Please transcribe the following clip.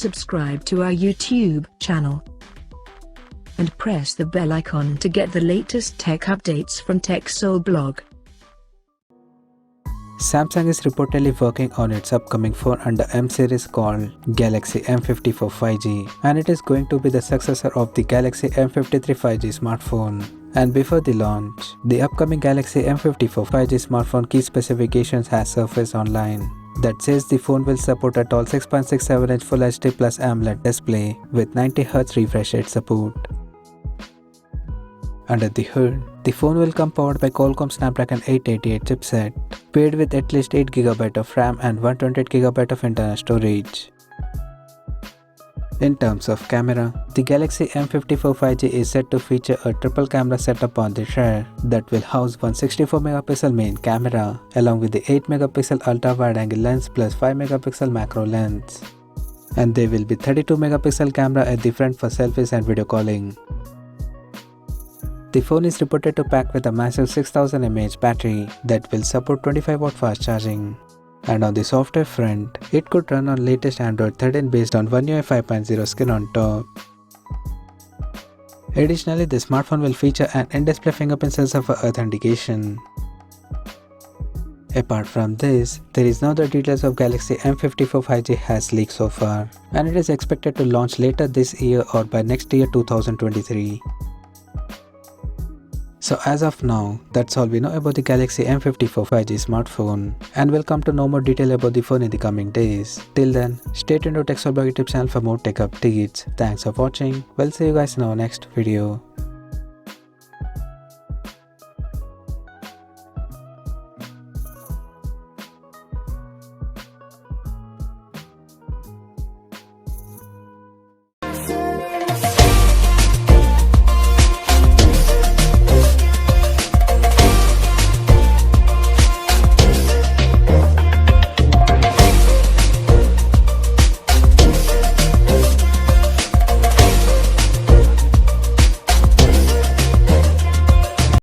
subscribe to our YouTube channel and press the bell icon to get the latest tech updates from TechSole blog. Samsung is reportedly working on its upcoming phone under M series called Galaxy M54 5G, and it is going to be the successor of the Galaxy M53 5G smartphone. And before the launch, the upcoming Galaxy M54 5G smartphone key specifications has surfaced online. That says the phone will support a tall 6.67-inch Full HD Plus AMOLED display with 90Hz refresh rate support. Under the hood, the phone will come powered by Qualcomm Snapdragon 888 chipset, paired with at least 8GB of RAM and 128GB of internal storage. In terms of camera, the Galaxy M54 5G is set to feature a triple camera setup on the rear that will house one 64MP main camera along with the 8MP ultra wide angle lens plus 5MP macro lens. And there will be 32MP camera at the front for selfies and video calling. The phone is reported to pack with a massive 6000 mAh battery that will support 25W fast charging. And on the software front, it could run on latest Android 13 based on One UI 5.0 skin on top. Additionally, the smartphone will feature an in-display fingerprint sensor for authentication. Apart from this, there is no other details of Galaxy M54 5G has leaked so far, and it is expected to launch later this year or by next year 2023. So as of now, that's all we know about the Galaxy M54 5G smartphone, and we'll come to know more detail about the phone in the coming days. Till then, stay tuned to TechSole blog YouTube channel for more tech updates. Thanks for watching. We'll see you guys in our next video.